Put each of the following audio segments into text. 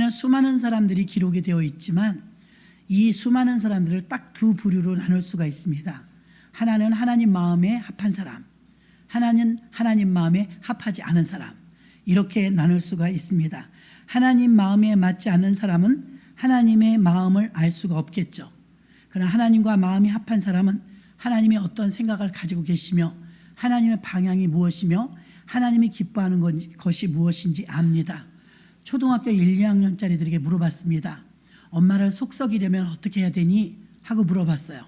성경에는 수많은 사람들이 기록이 되어 있지만 이 수많은 사람들을 딱 두 부류로 나눌 수가 있습니다. 하나는 하나님 마음에 합한 사람, 하나는 하나님 마음에 합하지 않은 사람, 이렇게 나눌 수가 있습니다. 하나님 마음에 맞지 않는 사람은 하나님의 마음을 알 수가 없겠죠. 그러나 하나님과 마음이 합한 사람은 하나님이 어떤 생각을 가지고 계시며 하나님의 방향이 무엇이며 하나님이 기뻐하는 것이 무엇인지 압니다. 초등학교 1, 2학년짜리들에게 물어봤습니다. 엄마를 속썩이려면 어떻게 해야 되니? 하고 물어봤어요.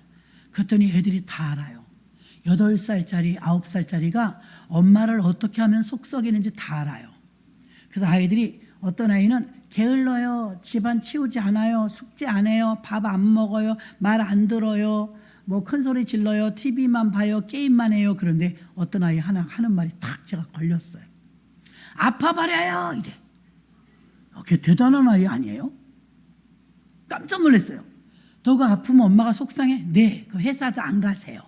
그랬더니 애들이 다 알아요. 8살짜리, 9살짜리가 엄마를 어떻게 하면 속썩이는지 다 알아요. 그래서 아이들이, 어떤 아이는 게을러요, 집안 치우지 않아요, 숙제 안 해요, 밥 안 먹어요, 말 안 들어요, 뭐 큰 소리 질러요, TV만 봐요, 게임만 해요. 그런데 어떤 아이 하나 하는 말이 딱 제가 걸렸어요. 아파버려요, 이래. 그게 대단한 아이 아니에요? 깜짝 놀랐어요. 너가 아프면 엄마가 속상해? 네, 그 회사도 안 가세요.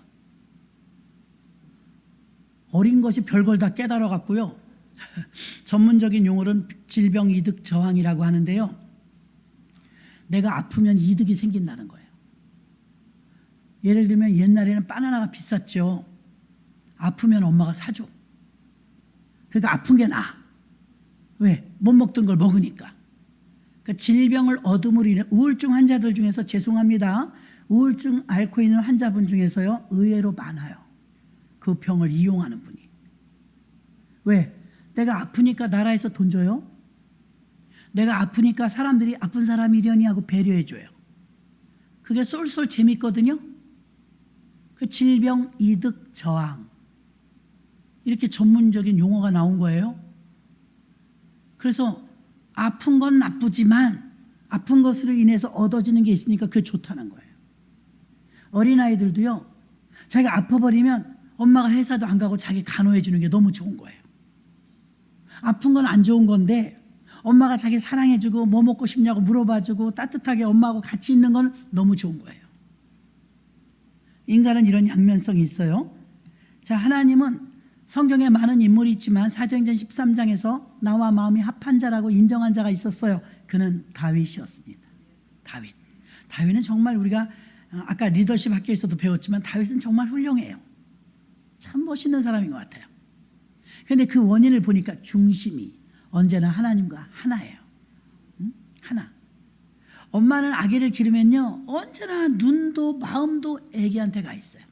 어린 것이 별걸 다 깨달아 갖고요. 전문적인 용어는 질병 이득 저항이라고 하는데요. 내가 아프면 이득이 생긴다는 거예요. 예를 들면 옛날에는 바나나가 비쌌죠. 아프면 엄마가 사줘. 그러니까 아픈 게 나아. 왜? 못 먹던 걸 먹으니까. 그러니까 질병을 얻음으로 인해 우울증 환자들 중에서, 죄송합니다, 우울증 앓고 있는 환자분 중에서요, 의외로 많아요. 그 병을 이용하는 분이. 왜? 내가 아프니까 나라에서 돈 줘요. 내가 아프니까 사람들이 아픈 사람이려니 하고 배려해 줘요. 그게 쏠쏠 재밌거든요. 그 질병 이득 저항, 이렇게 전문적인 용어가 나온 거예요. 그래서 아픈 건 나쁘지만 아픈 것으로 인해서 얻어지는 게 있으니까 그게 좋다는 거예요. 어린아이들도요, 자기가 아파버리면 엄마가 회사도 안 가고 자기 간호해 주는 게 너무 좋은 거예요. 아픈 건 안 좋은 건데 엄마가 자기 사랑해주고 뭐 먹고 싶냐고 물어봐주고 따뜻하게 엄마하고 같이 있는 건 너무 좋은 거예요. 인간은 이런 양면성이 있어요. 자, 하나님은 성경에 많은 인물이 있지만 사도행전 13장에서 나와 마음이 합한 자라고 인정한 자가 있었어요. 그는 다윗이었습니다. 다윗은 정말 우리가 아까 리더십 학교에서도 배웠지만 다윗은 정말 훌륭해요. 참 멋있는 사람인 것 같아요. 그런데 그 원인을 보니까 중심이 언제나 하나님과 하나예요. 하나. 엄마는 아기를 기르면요, 언제나 눈도 마음도 아기한테 가 있어요.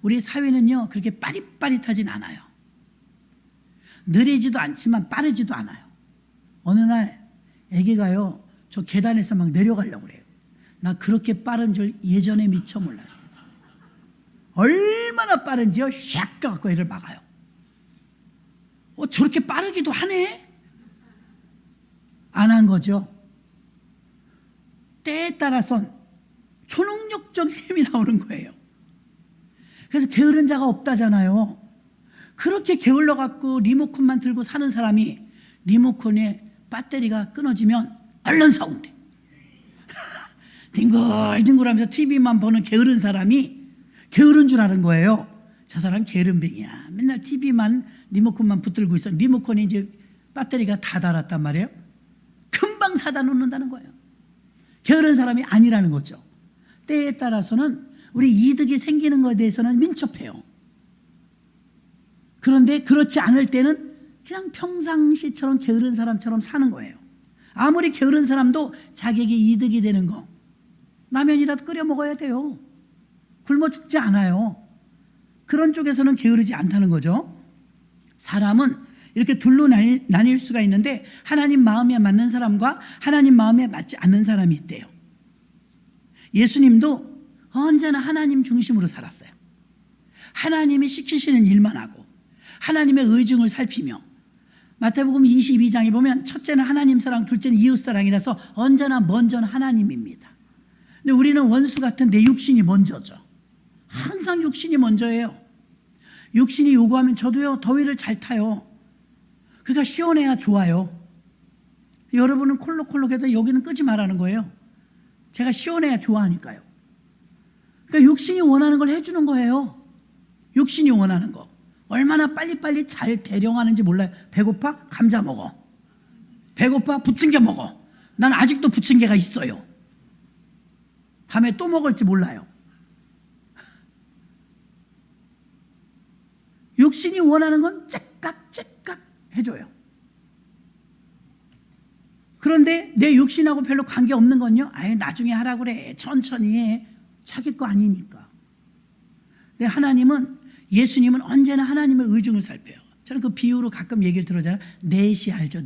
우리 사회는요, 그렇게 빠릿빠릿하진 않아요. 느리지도 않지만 빠르지도 않아요. 어느 날 아기가요, 저 계단에서 막 내려가려고 그래요. 나 그렇게 빠른 줄 예전에 미처 몰랐어요. 얼마나 빠른지요, 샥 가갖고 애를 막아요. 저렇게 빠르기도 하네? 안 한 거죠. 때에 따라선 초능력적 힘이 나오는 거예요. 그래서 게으른 자가 없다잖아요. 그렇게 게을러갖고 리모컨만 들고 사는 사람이 리모컨에 배터리가 끊어지면 얼른 사온대. 뒹굴뒹굴하면서 TV만 보는 게으른 사람이 게으른 줄 아는 거예요. 저 사람 게으름뱅이야. 맨날 TV만 리모컨만 붙들고 있어. 리모컨에 이제 배터리가 다 닳았단 말이에요. 금방 사다 놓는다는 거예요. 게으른 사람이 아니라는 거죠. 때에 따라서는 우리 이득이 생기는 것에 대해서는 민첩해요. 그런데 그렇지 않을 때는 그냥 평상시처럼 게으른 사람처럼 사는 거예요. 아무리 게으른 사람도 자기에게 이득이 되는 거, 라면이라도 끓여 먹어야 돼요. 굶어 죽지 않아요. 그런 쪽에서는 게으르지 않다는 거죠. 사람은 이렇게 둘로 나뉠 수가 있는데 하나님 마음에 맞는 사람과 하나님 마음에 맞지 않는 사람이 있대요. 예수님도 언제나 하나님 중심으로 살았어요. 하나님이 시키시는 일만 하고 하나님의 의중을 살피며, 마태복음 22장에 보면 첫째는 하나님 사랑, 둘째는 이웃 사랑이라서 언제나 먼저는 하나님입니다. 근데 우리는 원수 같은 내 육신이 먼저죠. 항상 육신이 먼저예요. 육신이 요구하면 저도요, 더위를 잘 타요. 그러니까 시원해야 좋아요. 여러분은 콜록콜록해도 여기는 끄지 말라는 거예요. 제가 시원해야 좋아하니까요. 그러니까 육신이 원하는 걸 해주는 거예요. 육신이 원하는 거. 얼마나 빨리빨리 잘 대령하는지 몰라요. 배고파? 감자 먹어. 배고파? 부침개 먹어. 난 아직도 부침개가 있어요. 밤에 또 먹을지 몰라요. 육신이 원하는 건 째깍째깍 해줘요. 그런데 내 육신하고 별로 관계없는 건요, 아예 나중에 하라 그래, 천천히 해. 자기 거 아니니까. 근데 하나님은, 예수님은 언제나 하나님의 의중을 살펴요. 저는 그 비유로 가끔 얘기를 들어잖아요. 넷이 알죠?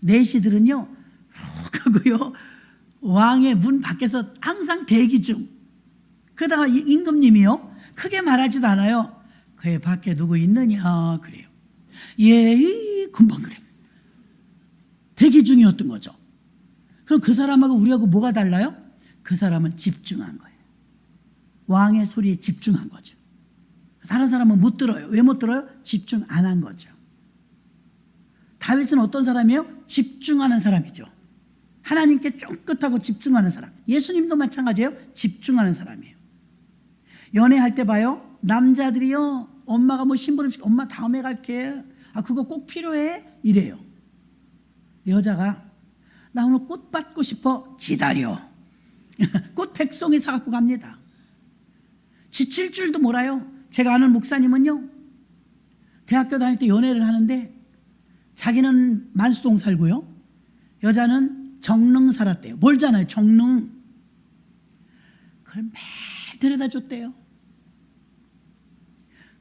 넷이들은요 하고요, 왕의 문 밖에서 항상 대기 중. 그러다가 임금님이요 크게 말하지도 않아요. 그의 밖에 누구 있느냐 그래요. 예, 금방 그래. 대기 중이었던 거죠. 그럼 그 사람하고 우리하고 뭐가 달라요? 그 사람은 집중한 거예요. 왕의 소리에 집중한 거죠. 다른 사람은 못 들어요. 왜 못 들어요? 집중 안 한 거죠. 다윗은 어떤 사람이에요? 집중하는 사람이죠. 하나님께 쫑긋하고 집중하는 사람. 예수님도 마찬가지예요. 집중하는 사람이에요. 연애할 때 봐요. 남자들이요, 엄마가 뭐 심부름시켜, 엄마 다음에 갈게. 그거 꼭 필요해? 이래요. 여자가 나 오늘 꽃 받고 싶어. 기다려. 꽃 100송이 사갖고 갑니다. 지칠 줄도 몰라요. 제가 아는 목사님은요, 대학교 다닐 때 연애를 하는데 자기는 만수동 살고요, 여자는 정릉 살았대요. 멀잖아요, 정릉. 그걸 매일 데려다 줬대요.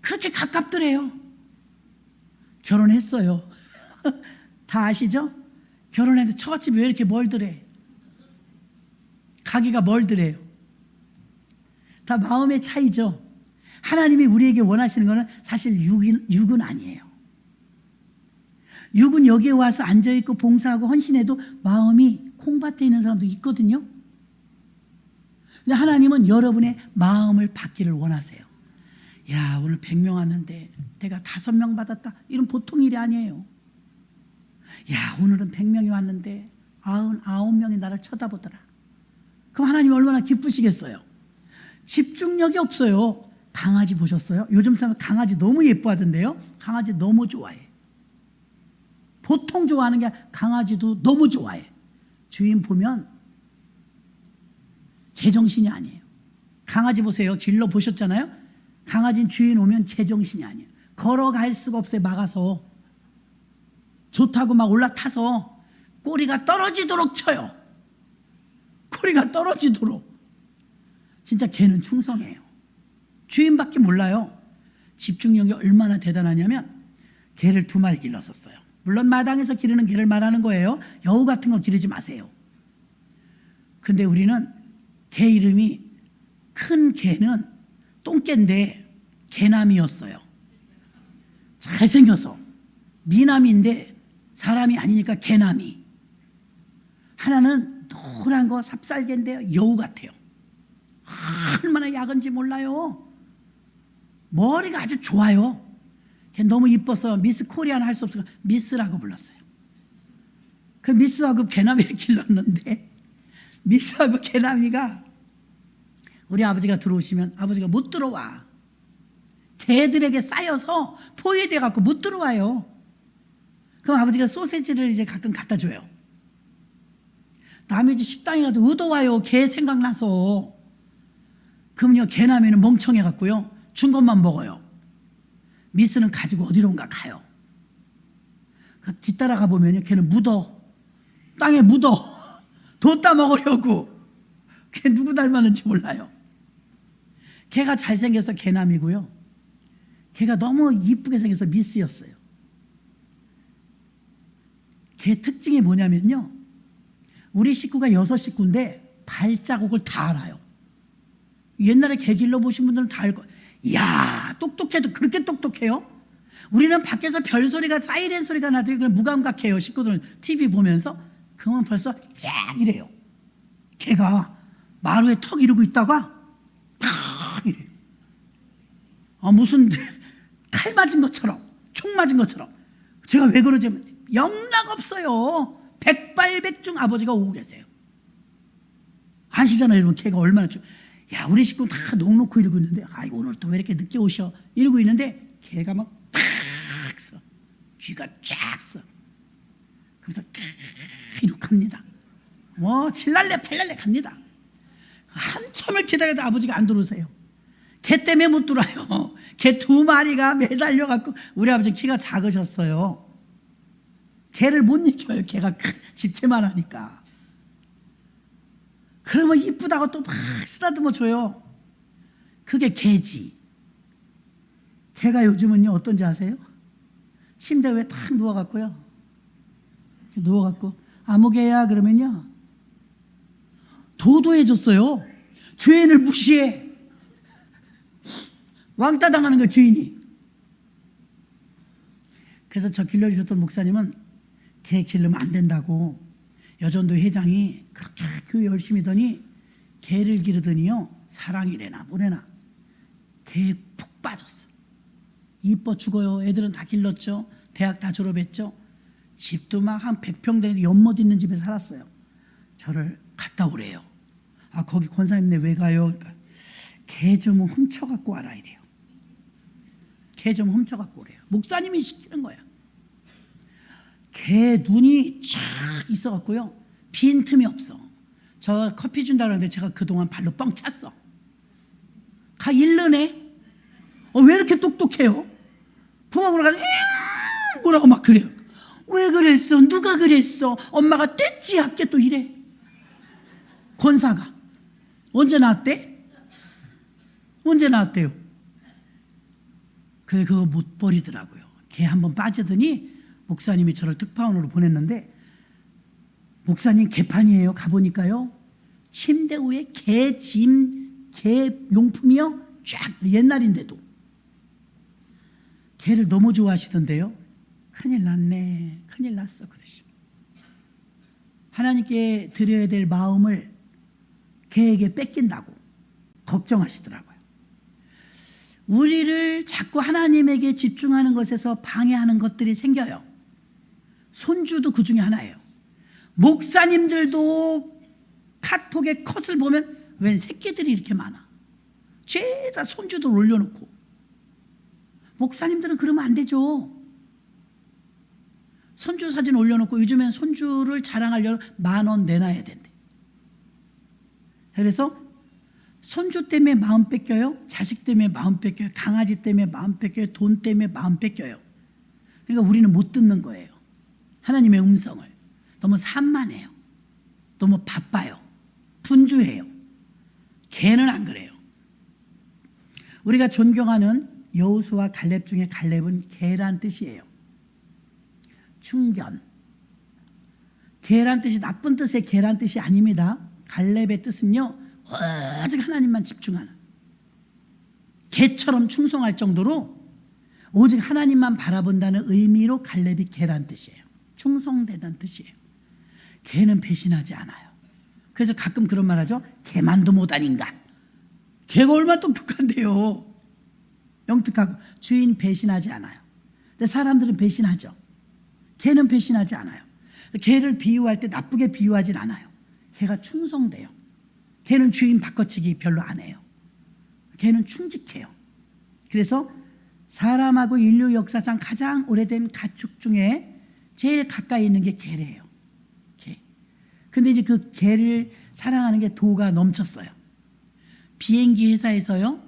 그렇게 가깝더래요. 결혼했어요. 다 아시죠? 결혼했는데 처갓집이 왜 이렇게 멀더래? 가기가 멀더래요. 다 마음의 차이죠. 하나님이 우리에게 원하시는 것은 사실 육은 아니에요. 육은 여기에 와서 앉아있고 봉사하고 헌신해도 마음이 콩밭에 있는 사람도 있거든요. 근데 하나님은 여러분의 마음을 받기를 원하세요. 야, 오늘 100명 왔는데 내가 5명 받았다. 이런 보통 일이 아니에요. 야, 오늘은 100명이 왔는데 99명이 나를 쳐다보더라. 그럼 하나님 얼마나 기쁘시겠어요. 집중력이 없어요. 강아지 보셨어요? 요즘 사람 강아지 너무 예뻐하던데요. 강아지 너무 좋아해. 보통 좋아하는 게 아니라 강아지도 너무 좋아해. 주인 보면 제정신이 아니에요. 강아지 보세요. 길러 보셨잖아요. 강아지는 주인 오면 제정신이 아니에요. 걸어갈 수가 없어요. 막아서. 좋다고 막 올라타서 꼬리가 떨어지도록 쳐요. 꼬리가 떨어지도록. 진짜 개는 충성해요. 주인밖에 몰라요. 집중력이 얼마나 대단하냐면 개를 2마리 길렀었어요. 물론 마당에서 기르는 개를 말하는 거예요. 여우 같은 거 기르지 마세요. 근데 우리는 개 이름이, 큰 개는 똥개인데 개남이었어요. 잘생겨서. 미남인데 사람이 아니니까 개남이. 하나는 노란 거 삽살개인데요, 여우 같아요. 얼마나 야근지 몰라요. 머리가 아주 좋아요. 걔 너무 이뻐서 미스 코리아는 할 수 없어서 미스라고 불렀어요. 그 미스하고 개나미를 길렀는데, 미스하고 개나미가 우리 아버지가 들어오시면 아버지가 못 들어와. 개들에게 쌓여서 포위돼 갖고 못 들어와요. 그럼 아버지가 소세지를 이제 가끔 갖다 줘요. 남의 집 식당에 가도 의도와요. 개 생각나서. 그럼요, 개나미는 멍청해 갖고요, 준 것만 먹어요. 미스는 가지고 어디론가 가요. 그 뒤따라가 보면요, 걔는 묻어. 땅에 묻어. 뒀다 먹으려고. 걔 누구 닮았는지 몰라요. 걔가 잘생겨서 개남이고요, 걔가 너무 이쁘게 생겨서 미스였어요. 걔 특징이 뭐냐면요, 우리 식구가 6식구인데 발자국을 다 알아요. 옛날에 개 길러보신 분들은 다 알 거예요. 이야, 똑똑해도 그렇게 똑똑해요? 우리는 밖에서 별소리가, 사이렌 소리가 나도 그냥 무감각해요. 식구들은 TV 보면서. 그러면 벌써 쫙 이래요. 걔가 마루에 턱 이러고 있다가 탁 이래요. 무슨 칼 맞은 것처럼, 총 맞은 것처럼. 제가 왜 그러냐면 영락 없어요. 백발백중 아버지가 오고 계세요. 아시잖아요, 여러분. 걔가 얼마나 야, 우리 식구 다 넉넉히 이러고 있는데, 아이고, 오늘 또 왜 이렇게 늦게 오셔? 이러고 있는데, 걔가 막 팍 써. 귀가 쫙 써. 그래서 이렇게 갑니다. 칠날래 팔날래 갑니다. 한참을 기다려도 아버지가 안 들어오세요. 개 때문에 못 들어와요. 개 2마리가 매달려갖고, 우리 아버지 키가 작으셨어요. 개를 못 이겨요. 개가 집채만 하니까. 그러면 이쁘다고 또 막 쓰다듬어 줘요. 그게 개지. 개가 요즘은요 어떤지 아세요? 침대 위에 딱 누워갖고요, 누워갖고 아무개야 그러면요 도도해졌어요. 주인을 무시해. 왕따 당하는 거 주인이. 그래서 저 길러주셨던 목사님은 개 기르면 안 된다고, 여전도 회장이 그렇게 교회 열심히더니 개를 기르더니요 사랑이래나 뭐래나 개에 푹 빠졌어. 이뻐 죽어요. 애들은 다 길렀죠. 대학 다 졸업했죠. 집도 막 한 100평 되는 연못 있는 집에 살았어요. 저를 갔다 오래요. 아 거기 권사님네 왜 가요? 그러니까 개 좀 훔쳐갖고 와라 이래요. 개 좀 훔쳐갖고 오래요. 목사님이 시키는 거야. 개 눈이 쫙 있어갖고요 빈틈이 없어. 저 커피 준다 그러는데 제가 그동안 발로 뻥 찼어. 가 일르네. 왜 이렇게 똑똑해요? 부엌으로 가서 뭐라고 막 그래요. 왜 그랬어? 누가 그랬어? 엄마가 뗐지 할게 또 이래. 권사가 언제 나왔대? 언제 나왔대요? 그래 그거 못 버리더라고요. 걔 한번 빠지더니 목사님이 저를 특파원으로 보냈는데, 목사님 개판이에요. 가보니까요 침대 위에 개 짐, 개 용품이요 쫙, 옛날인데도 개를 너무 좋아하시던데요. 큰일 났네, 큰일 났어 그러시죠. 하나님께 드려야 될 마음을 개에게 뺏긴다고 걱정하시더라고요. 우리를 자꾸 하나님에게 집중하는 것에서 방해하는 것들이 생겨요. 손주도 그 중에 하나예요. 목사님들도 카톡에 컷을 보면 웬 새끼들이 이렇게 많아. 죄다 손주들 올려놓고. 목사님들은 그러면 안 되죠. 손주 사진 올려놓고, 요즘엔 손주를 자랑하려면 10,000원 내놔야 된대. 그래서 손주 때문에 마음 뺏겨요. 자식 때문에 마음 뺏겨요. 강아지 때문에 마음 뺏겨요. 돈 때문에 마음 뺏겨요. 그러니까 우리는 못 듣는 거예요. 하나님의 음성을. 너무 산만해요. 너무 바빠요. 분주해요. 걔는 안 그래요. 우리가 존경하는 여호수아 갈렙 중에 갈렙은 개란 뜻이에요. 충견. 개란 뜻이 나쁜 뜻의 개란 뜻이 아닙니다. 갈렙의 뜻은요 오직 하나님만 집중하는, 개처럼 충성할 정도로 오직 하나님만 바라본다는 의미로 갈렙이 개란 뜻이에요. 충성되다는 뜻이에요. 개는 배신하지 않아요. 그래서 가끔 그런 말 하죠. 개만도 못한 인간. 개가 얼마나 똑똑한데요. 영특하고. 주인 배신하지 않아요. 근데 사람들은 배신하죠. 개는 배신하지 않아요. 개를 비유할 때 나쁘게 비유하진 않아요. 개가 충성돼요. 개는 주인 바꿔치기 별로 안 해요. 개는 충직해요. 그래서 사람하고 인류 역사상 가장 오래된 가축 중에 제일 가까이 있는 게 개래요. 개. 근데 이제 그 개를 사랑하는 게 도가 넘쳤어요. 비행기 회사에서요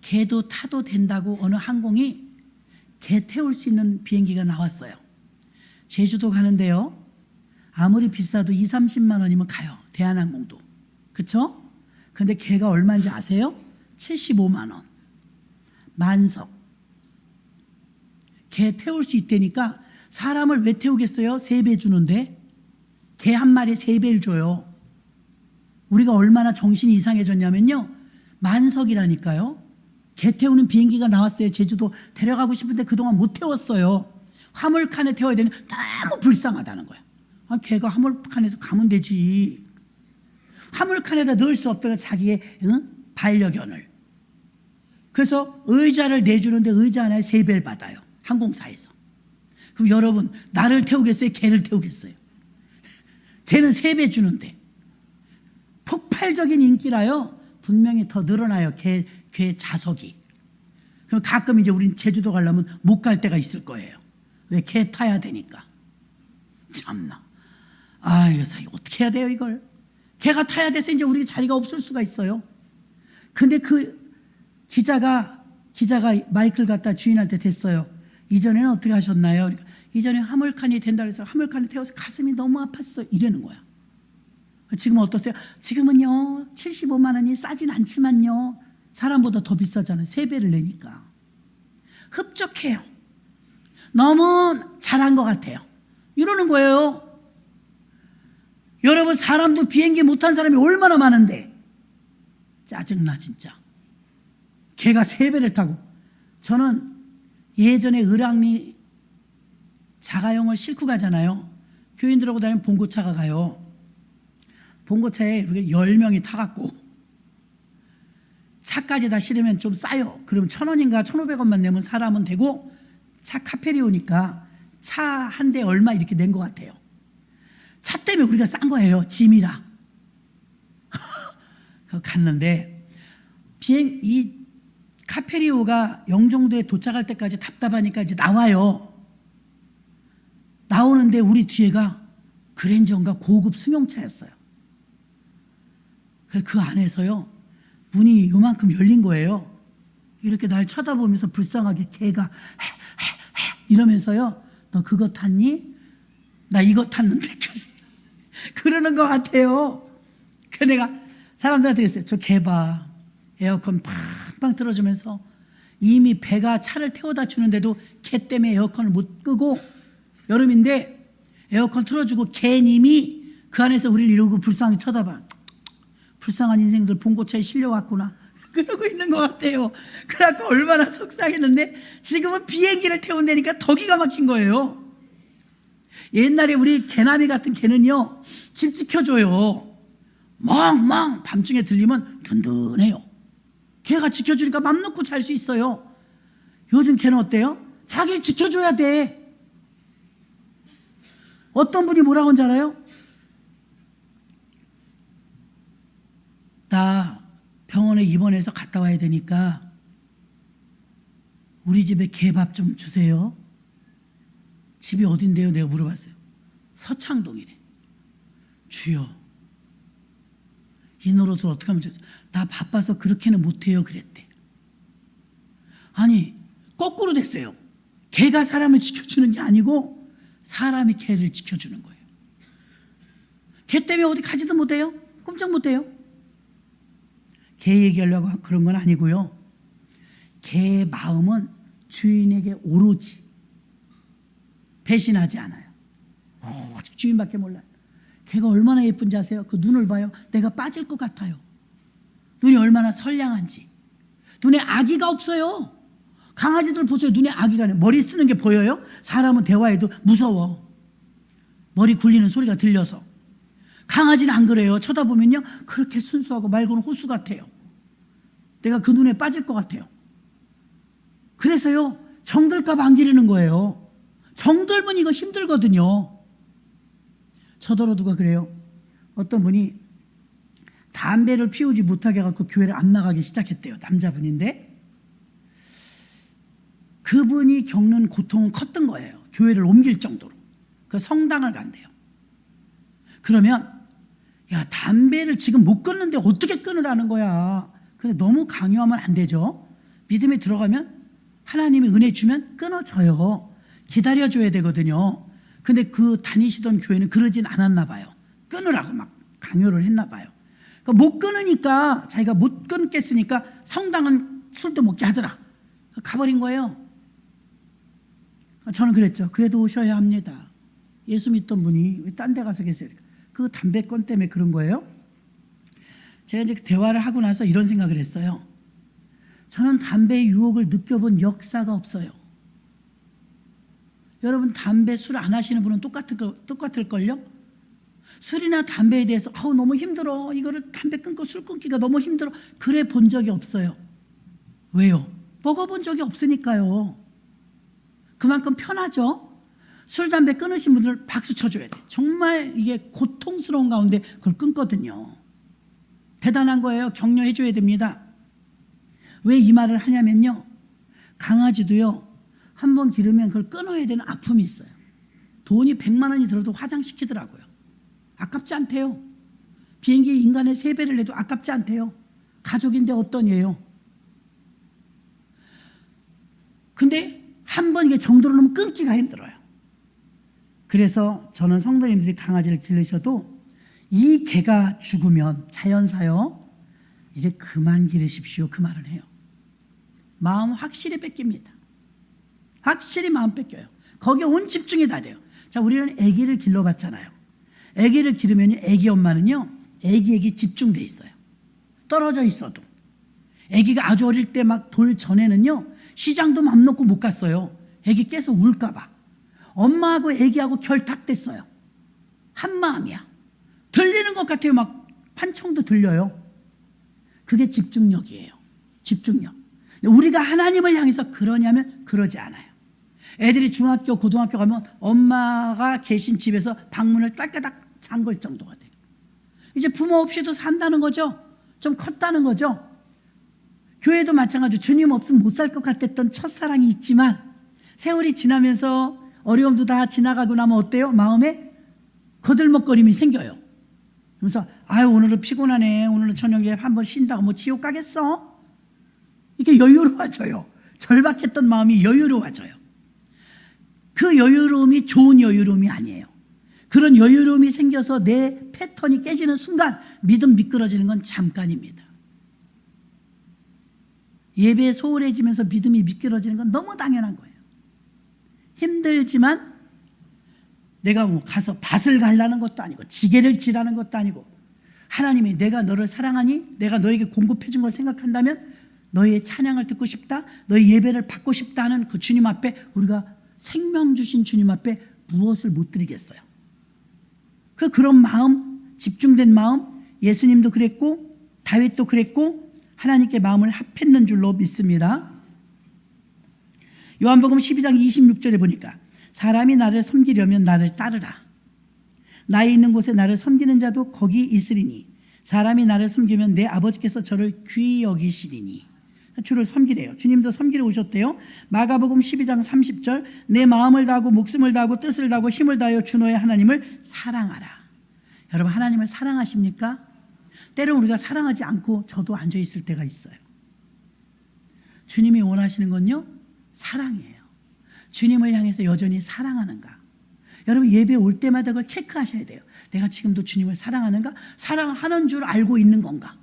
개도 타도 된다고 어느 항공이 개 태울 수 있는 비행기가 나왔어요. 제주도 가는데요 아무리 비싸도 20-30만 원이면 가요. 대한항공도. 그렇죠? 근데 개가 얼마인지 아세요? 75만 원. 만석. 개 태울 수 있다니까. 사람을 왜 태우겠어요? 3배 주는데. 개 한 마리에 3배를 줘요. 우리가 얼마나 정신이 이상해졌냐면요 만석이라니까요. 개 태우는 비행기가 나왔어요. 제주도 데려가고 싶은데 그동안 못 태웠어요. 화물칸에 태워야 되는, 너무 불쌍하다는 거야. 아, 개가 화물칸에서 가면 되지. 화물칸에다 넣을 수 없다가 자기의 반려견을. 그래서 의자를 내주는데 의자 하나에 3배를 받아요. 항공사에서. 그럼 여러분 나를 태우겠어요? 개를 태우겠어요? 개는 3배 주는데. 폭발적인 인기라요. 분명히 더 늘어나요. 개 좌석이. 그럼 가끔 이제 우린 제주도 가려면 못 갈 때가 있을 거예요. 왜? 개 타야 되니까. 참나. 아, 이거 어떻게 해야 돼요, 이걸? 개가 타야 돼서 이제 우리 자리가 없을 수가 있어요. 근데 그 기자가 마이크를 갖다 주인한테 댔어요. 이전에는 어떻게 하셨나요? 그러니까 이전에 화물칸이 된다 그래서 화물칸에 태워서 가슴이 너무 아팠어. 이러는 거야. 지금은 어떠세요? 지금은요, 75만 원이 싸진 않지만요, 사람보다 더 비싸잖아요. 3배를 내니까. 흡족해요. 너무 잘한 것 같아요. 이러는 거예요. 여러분, 사람도 비행기 못한 사람이 얼마나 많은데 짜증나 진짜. 걔가 3배를 타고. 저는 예전에 을왕리 자가용을 싣고 가잖아요. 교인들하고 다니면 봉고차가 가요. 봉고차에 이렇게 10명이 타갖고 차까지 다 실으면 좀 싸요. 그럼 1,000원인가 1,500원만 내면 사람은 되고, 차 카페리오니까 차 한 대 얼마 이렇게 낸 것 같아요. 차 때문에 우리가 싼 거예요. 짐이라. 갔는데 이 카페리오가 영종도에 도착할 때까지 답답하니까 이제 나와요. 나오는데 우리 뒤에가 그랜저인가 고급 승용차였어요. 그 안에서요, 문이 요만큼 열린 거예요. 이렇게 날 쳐다보면서 불쌍하게 걔가 이러면서요, 너 그거 탔니? 나 이거 탔는데. 그러는 것 같아요. 그 내가 사람들한테 그랬어요. 저 개 봐. 에어컨 팡팡 틀어주면서 이미 배가 차를 태워다 주는데도 개 때문에 에어컨을 못 끄고, 여름인데 에어컨 틀어주고 개님이 그 안에서 우리를 이러고 불쌍히 쳐다봐. 불쌍한 인생들 봉고차에 실려왔구나. 그러고 있는 것 같아요. 그래갖고 얼마나 속상했는데 지금은 비행기를 태운다니까 더 기가 막힌 거예요. 옛날에 우리 개나미 같은 개는요, 집 지켜줘요. 멍멍 밤중에 들리면 든든해요. 개가 지켜주니까 맘 놓고 잘 수 있어요. 요즘 개는 어때요? 자기를 지켜줘야 돼. 어떤 분이 뭐라고 하는지 알아요? 나 병원에 입원해서 갔다 와야 되니까 우리 집에 개밥 좀 주세요. 집이 어딘데요? 내가 물어봤어요. 서창동이래. 주여, 이 노릇을 어떻게 하면 좋겠어요? 나 바빠서 그렇게는 못해요. 그랬대. 아니, 거꾸로 됐어요. 개가 사람을 지켜주는 게 아니고 사람이 개를 지켜주는 거예요. 개 때문에 어디 가지도 못해요? 꼼짝 못해요? 개 얘기하려고 그런 건 아니고요. 개의 마음은 주인에게 오로지 배신하지 않아요. 오직 주인밖에 몰라요. 개가 얼마나 예쁜지 아세요? 그 눈을 봐요. 내가 빠질 것 같아요. 눈이 얼마나 선량한지. 눈에 아기가 없어요. 강아지들 보세요. 눈에 아기가 머리 쓰는 게 보여요? 사람은 대화해도 무서워. 머리 굴리는 소리가 들려서. 강아지는 안 그래요. 쳐다보면요, 그렇게 순수하고 말고는 호수 같아요. 내가 그 눈에 빠질 것 같아요. 그래서요, 정들까 봐 안 기르는 거예요. 정들면 이거 힘들거든요. 저더러 누가 그래요. 어떤 분이 담배를 피우지 못하게 해갖고 교회를 안 나가기 시작했대요. 남자분인데 그분이 겪는 고통은 컸던 거예요. 교회를 옮길 정도로. 그 성당을 간대요. 그러면 야, 담배를 지금 못 끊는데 어떻게 끊으라는 거야. 근데 너무 강요하면 안 되죠. 믿음에 들어가면 하나님이 은혜 주면 끊어져요. 기다려줘야 되거든요. 근데 그 다니시던 교회는 그러진 않았나 봐요. 끊으라고 막 강요를 했나 봐요. 그러니까 못 끊으니까, 자기가 못 끊겠으니까 성당은 술도 먹게 하더라. 가버린 거예요. 저는 그랬죠. 그래도 오셔야 합니다. 예수 믿던 분이 왜 딴 데 가서 계세요? 그 담배권 때문에 그런 거예요. 제가 이제 대화를 하고 나서 이런 생각을 했어요. 저는 담배의 유혹을 느껴본 역사가 없어요. 여러분, 담배, 술 안 하시는 분은 똑같을걸요? 술이나 담배에 대해서 너무 힘들어. 이거를 담배 끊고 술 끊기가 너무 힘들어. 그래 본 적이 없어요. 왜요? 먹어본 적이 없으니까요. 그만큼 편하죠? 술, 담배 끊으신 분들 박수 쳐줘야 돼. 정말 이게 고통스러운 가운데 그걸 끊거든요. 대단한 거예요. 격려해줘야 됩니다. 왜 이 말을 하냐면요, 강아지도요, 한번 기르면 그걸 끊어야 되는 아픔이 있어요. 돈이 100만 원이 들어도 화장시키더라고요. 아깝지 않대요. 비행기 인간의 3배를 내도 아깝지 않대요. 가족인데 어떤 예요? 근데 한 번 이게 정도로 놓으면 끊기가 힘들어요. 그래서 저는 성도님들이 강아지를 기르셔도 이 개가 죽으면 자연사요, 이제 그만 기르십시오, 그 말을 해요. 마음 확실히 뺏깁니다. 확실히 마음 뺏겨요. 거기에 온 집중이 다 돼요. 자, 우리는 아기를 길러봤잖아요. 아기를 기르면 아기 엄마는요, 아기에게 집중돼 있어요. 떨어져 있어도. 아기가 아주 어릴 때 막 돌 전에는요, 시장도 맘 놓고 못 갔어요. 아기 깨서 울까봐. 엄마하고 아기하고 결탁됐어요. 한 마음이야. 들리는 것 같아요. 막 판총도 들려요. 그게 집중력이에요. 집중력. 우리가 하나님을 향해서 그러냐면 그러지 않아요. 애들이 중학교, 고등학교 가면 엄마가 계신 집에서 방문을 딸까닥 잠글 정도가 돼요. 이제 부모 없이도 산다는 거죠. 좀 컸다는 거죠. 교회도 마찬가지로 주님 없으면 못 살 것 같았던 첫사랑이 있지만 세월이 지나면서 어려움도 다 지나가고 나면 어때요? 마음에 거들먹거림이 생겨요. 그래서 아유, 오늘은 피곤하네, 오늘은 저녁에 한번 쉰다고 뭐 지옥 가겠어? 이렇게 여유로워져요. 절박했던 마음이 여유로워져요. 그 여유로움이 좋은 여유로움이 아니에요. 그런 여유로움이 생겨서 내 패턴이 깨지는 순간 믿음 미끄러지는 건 잠깐입니다. 예배에 소홀해지면서 믿음이 미끄러지는 건 너무 당연한 거예요. 힘들지만 내가 뭐 가서 밭을 갈라는 것도 아니고 지게를 지라는 것도 아니고, 하나님이 내가 너를 사랑하니 내가 너에게 공급해 준 걸 생각한다면 너의 찬양을 듣고 싶다, 너의 예배를 받고 싶다 하는 그 주님 앞에 우리가 생명 주신 주님 앞에 무엇을 못 드리겠어요. 그런 마음, 집중된 마음, 예수님도 그랬고 다윗도 그랬고 하나님께 마음을 합했는 줄로 믿습니다. 요한복음 12장 26절에 보니까 사람이 나를 섬기려면 나를 따르라. 나에 있는 곳에 나를 섬기는 자도 거기 있으리니 사람이 나를 섬기면 내 아버지께서 저를 귀히 여기시리니. 주를 섬기래요. 주님도 섬기러 오셨대요. 마가복음 12장 30절, 내 마음을 다하고 목숨을 다하고 뜻을 다하고 힘을 다하여 주 너의 하나님을 사랑하라. 여러분, 하나님을 사랑하십니까? 때로는 우리가 사랑하지 않고 저도 앉아있을 때가 있어요. 주님이 원하시는 건요, 사랑이에요. 주님을 향해서 여전히 사랑하는가. 여러분, 예배 올 때마다 그걸 체크하셔야 돼요. 내가 지금도 주님을 사랑하는가? 사랑하는 줄 알고 있는 건가?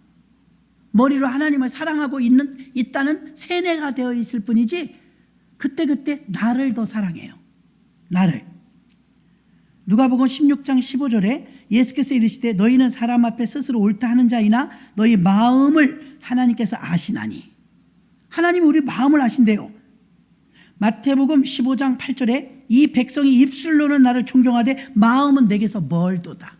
머리로 하나님을 사랑하고 있다는 세뇌가 되어 있을 뿐이지 그때그때 나를 더 사랑해요. 나를. 누가복음 16장 15절에 예수께서 이르시되 너희는 사람 앞에 스스로 옳다 하는 자이나 너희 마음을 하나님께서 아시나니. 하나님이 우리 마음을 아신대요. 마태복음 15장 8절에 이 백성이 입술로는 나를 존경하되 마음은 내게서 멀도다.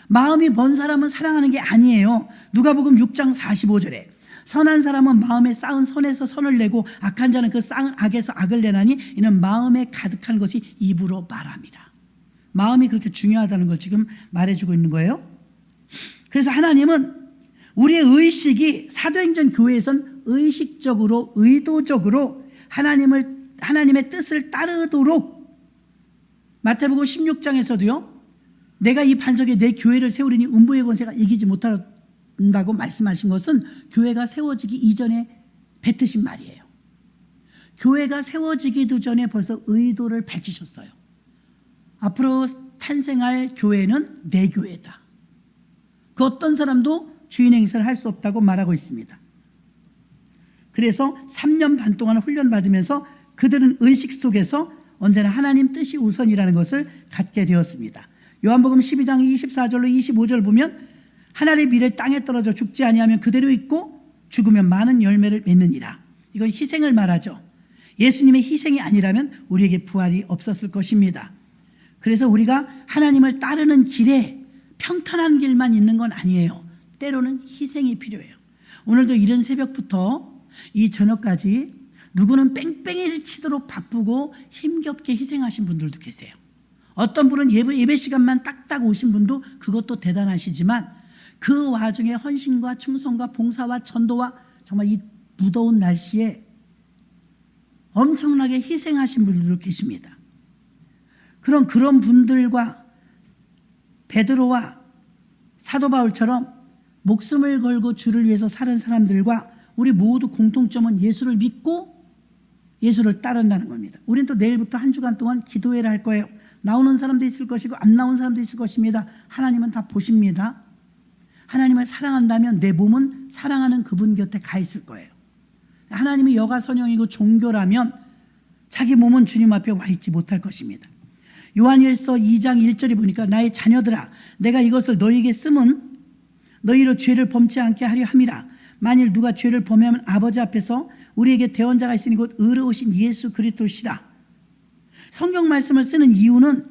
마음이 먼 사람은 사랑하는 게 아니에요. 누가복음 6장 45절에 선한 사람은 마음에 쌓은 선에서 선을 내고 악한 자는 그 쌓은 악에서 악을 내나니 이는 마음에 가득한 것이 입으로 말합니다. 마음이 그렇게 중요하다는 걸 지금 말해주고 있는 거예요. 그래서 하나님은 우리의 의식이 사도행전 교회에선 의식적으로 의도적으로 하나님의 뜻을 따르도록 마태복음 16장에서도요, 내가 이 반석에 내 교회를 세우리니 음부의 권세가 이기지 못한다고 말씀하신 것은 교회가 세워지기 이전에 뱉으신 말이에요. 교회가 세워지기도 전에 벌써 의도를 밝히셨어요. 앞으로 탄생할 교회는 내 교회다. 그 어떤 사람도 주인 행세를 할 수 없다고 말하고 있습니다. 그래서 3년 반 동안 훈련받으면서 그들은 의식 속에서 언제나 하나님 뜻이 우선이라는 것을 갖게 되었습니다. 요한복음 12장 24절로 25절 보면 하나님의 미래 땅에 떨어져 죽지 아니하면 그대로 있고 죽으면 많은 열매를 맺느니라. 이건 희생을 말하죠. 예수님의 희생이 아니라면 우리에게 부활이 없었을 것입니다. 그래서 우리가 하나님을 따르는 길에 평탄한 길만 있는 건 아니에요. 때로는 희생이 필요해요. 오늘도 이른 새벽부터 이 저녁까지 누구는 뺑뺑이를 치도록 바쁘고 힘겹게 희생하신 분들도 계세요. 어떤 분은 예배 시간만 딱딱 오신 분도 그것도 대단하시지만 그 와중에 헌신과 충성과 봉사와 전도와 정말 이 무더운 날씨에 엄청나게 희생하신 분들도 계십니다. 그런 분들과 베드로와 사도 바울처럼 목숨을 걸고 주를 위해서 사는 사람들과 우리 모두 공통점은 예수를 믿고 예수를 따른다는 겁니다. 우리는 또 내일부터 한 주간 동안 기도회를 할 거예요. 나오는 사람도 있을 것이고 안 나오는 사람도 있을 것입니다. 하나님은 다 보십니다. 하나님을 사랑한다면 내 몸은 사랑하는 그분 곁에 가 있을 거예요. 하나님이 여가선형이고 종교라면 자기 몸은 주님 앞에 와 있지 못할 것입니다. 요한일서 2장 1절에 보니까 나의 자녀들아 내가 이것을 너희에게 쓰면 너희로 죄를 범치 않게 하려 함이라. 만일 누가 죄를 범하면 아버지 앞에서 우리에게 대언자가 있으니 곧 의로우신 예수 그리스도시라. 성경 말씀을 쓰는 이유는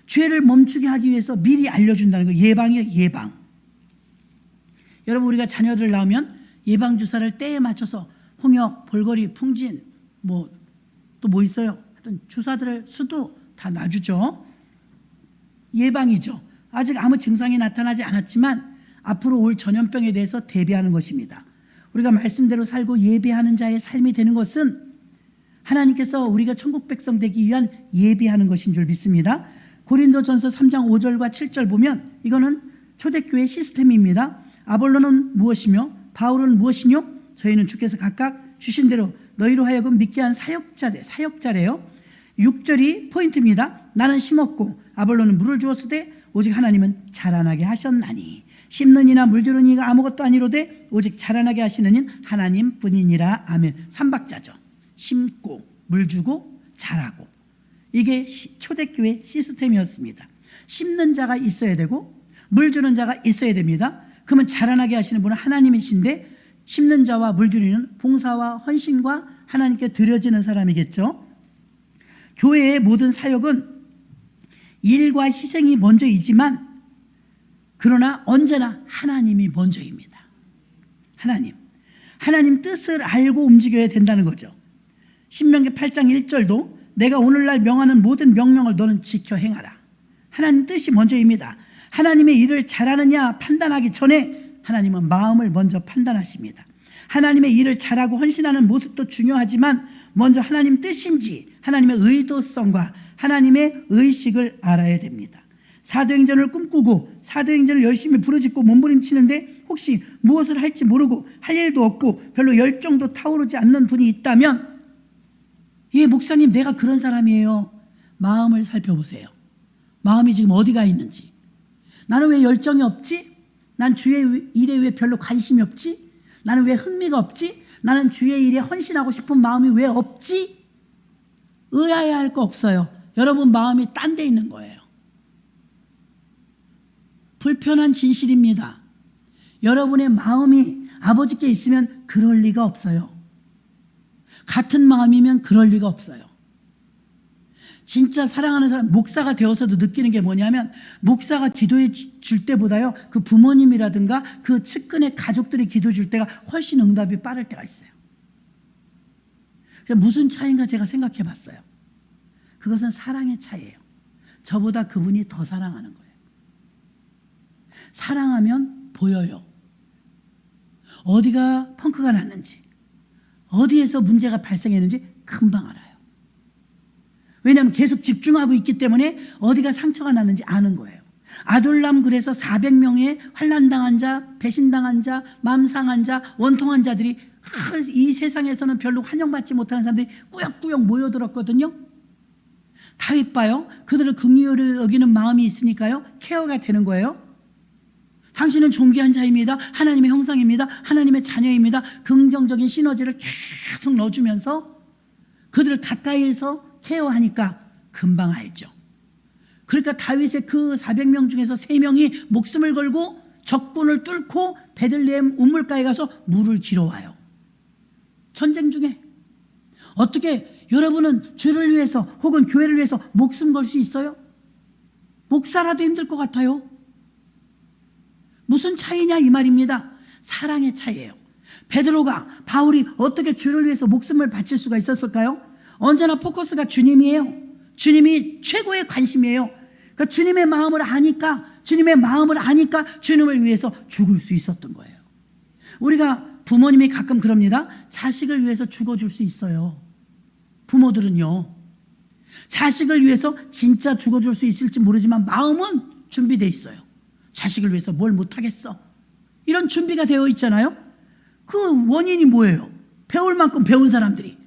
죄를 멈추게 하기 위해서 미리 알려준다는 거예요. 예방이에요. 예방. 여러분 우리가 자녀들 낳으면 예방주사를 때에 맞춰서 홍역, 볼거리, 풍진 또 뭐 있어요? 하여튼 주사들을 수도 다 놔주죠. 예방이죠. 아직 아무 증상이 나타나지 않았지만 앞으로 올 전염병에 대해서 대비하는 것입니다. 우리가 말씀대로 살고 예배하는 자의 삶이 되는 것은 하나님께서 우리가 천국 백성 되기 위한 예비하는 것인 줄 믿습니다. 고린도전서 3장 5절과 7절 보면 이거는 초대교회 시스템입니다. 아볼로는 무엇이며 바울은 무엇이뇨? 저희는 주께서 각각 주신 대로 너희로 하여금 믿게 한 사역자래요. 6절이 포인트입니다. 나는 심었고 아볼로는 물을 주었으되 오직 하나님은 자라나게 하셨나니 심는 이나 물 주는 이가 아무것도 아니로되 오직 자라나게 하시는 이는 하나님뿐이니라. 아멘. 3박자죠. 심고 물 주고 자라고. 이게 초대교회 시스템이었습니다. 심는 자가 있어야 되고 물 주는 자가 있어야 됩니다. 그러면 자라나게 하시는 분은 하나님이신데 심는 자와 물 주는 이는 봉사와 헌신과 하나님께 드려지는 사람이겠죠. 교회의 모든 사역은 일과 희생이 먼저이지만 그러나 언제나 하나님이 먼저입니다. 하나님 뜻을 알고 움직여야 된다는 거죠. 신명기 8장 1절도 내가 오늘날 명하는 모든 명령을 너는 지켜 행하라. 하나님 뜻이 먼저입니다. 하나님의 일을 잘하느냐 판단하기 전에 하나님은 마음을 먼저 판단하십니다. 하나님의 일을 잘하고 헌신하는 모습도 중요하지만 먼저 하나님 뜻인지 하나님의 의도성과 하나님의 의식을 알아야 됩니다. 사도행전을 꿈꾸고 사도행전을 열심히 부르짖고 몸부림치는데 혹시 무엇을 할지 모르고 할 일도 없고 별로 열정도 타오르지 않는 분이 있다면 예, 목사님 내가 그런 사람이에요. 마음을 살펴보세요. 마음이 지금 어디가 있는지. 나는 왜 열정이 없지? 난 주의 일에 왜 별로 관심이 없지? 나는 왜 흥미가 없지? 나는 주의 일에 헌신하고 싶은 마음이 왜 없지? 의아해할 거 없어요. 여러분 마음이 딴 데 있는 거예요. 불편한 진실입니다. 여러분의 마음이 아버지께 있으면 그럴 리가 없어요. 같은 마음이면 그럴 리가 없어요. 진짜 사랑하는 사람, 목사가 되어서도 느끼는 게 뭐냐면 목사가 기도해 줄 때보다요 그 부모님이라든가 그 측근의 가족들이 기도해 줄 때가 훨씬 응답이 빠를 때가 있어요. 무슨 차이인가 제가 생각해 봤어요. 그것은 사랑의 차이예요. 저보다 그분이 더 사랑하는 거예요. 사랑하면 보여요. 어디가 펑크가 났는지, 어디에서 문제가 발생했는지 금방 알아요. 왜냐하면 계속 집중하고 있기 때문에 어디가 상처가 났는지 아는 거예요. 아둘람 그래서 400명의 환난당한 자, 배신당한 자, 맘상한 자, 원통한 자들이 이 세상에서는 별로 환영받지 못하는 사람들이 꾸역꾸역 모여들었거든요. 다윗 봐요. 그들을 긍휼히 여기는 마음이 있으니까요 케어가 되는 거예요. 당신은 존귀한 자입니다. 하나님의 형상입니다. 하나님의 자녀입니다. 긍정적인 시너지를 계속 넣어주면서 그들을 가까이에서 케어하니까 금방 알죠. 그러니까 다윗의 그 400명 중에서 3명이 목숨을 걸고 적군을 뚫고 베들레헴 우물가에 가서 물을 지러와요. 전쟁 중에. 어떻게 여러분은 주를 위해서 혹은 교회를 위해서 목숨 걸 수 있어요? 목사라도 힘들 것 같아요. 무슨 차이냐 이 말입니다. 사랑의 차이예요. 베드로가 바울이 어떻게 주를 위해서 목숨을 바칠 수가 있었을까요? 언제나 포커스가 주님이에요. 주님이 최고의 관심이에요. 그러니까 주님의 마음을 아니까 주님을 위해서 죽을 수 있었던 거예요. 우리가 부모님이 가끔 그럽니다. 자식을 위해서 죽어줄 수 있어요. 부모들은요. 자식을 위해서 진짜 죽어줄 수 있을지 모르지만 마음은 준비되어 있어요. 자식을 위해서 뭘 못하겠어. 이런 준비가 되어 있잖아요. 그 원인이 뭐예요? 배울 만큼 배운 사람들이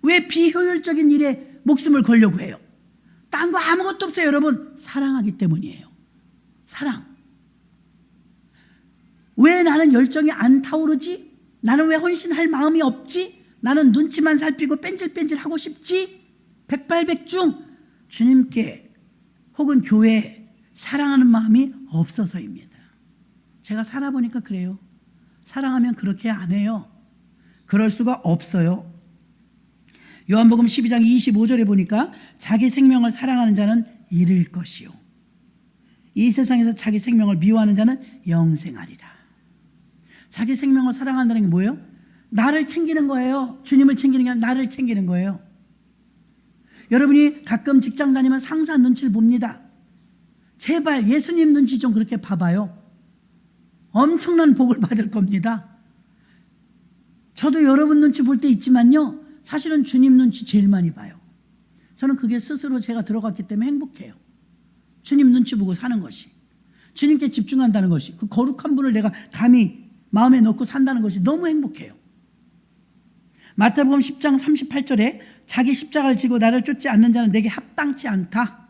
왜 비효율적인 일에 목숨을 걸려고 해요? 딴 거 아무것도 없어요, 여러분. 사랑하기 때문이에요. 사랑. 왜 나는 열정이 안 타오르지? 나는 왜 헌신할 마음이 없지? 나는 눈치만 살피고 뺀질뺀질 하고 싶지? 백발백중 주님께 혹은 교회에 사랑하는 마음이 없어서입니다. 제가 살아보니까 그래요. 사랑하면 그렇게 안 해요. 그럴 수가 없어요. 요한복음 12장 25절에 보니까 자기 생명을 사랑하는 자는 잃을 것이요, 이 세상에서 자기 생명을 미워하는 자는 영생하리라. 자기 생명을 사랑한다는 게 뭐예요? 나를 챙기는 거예요. 주님을 챙기는 게 아니라 나를 챙기는 거예요. 여러분이 가끔 직장 다니면 상사 눈치를 봅니다. 제발 예수님 눈치 좀 그렇게 봐봐요. 엄청난 복을 받을 겁니다. 저도 여러분 눈치 볼 때 있지만요, 사실은 주님 눈치 제일 많이 봐요. 저는 그게 스스로 제가 들어갔기 때문에 행복해요. 주님 눈치 보고 사는 것이, 주님께 집중한다는 것이, 그 거룩한 분을 내가 감히 마음에 넣고 산다는 것이 너무 행복해요. 마태복음 10장 38절에 자기 십자가를 지고 나를 쫓지 않는 자는 내게 합당치 않다.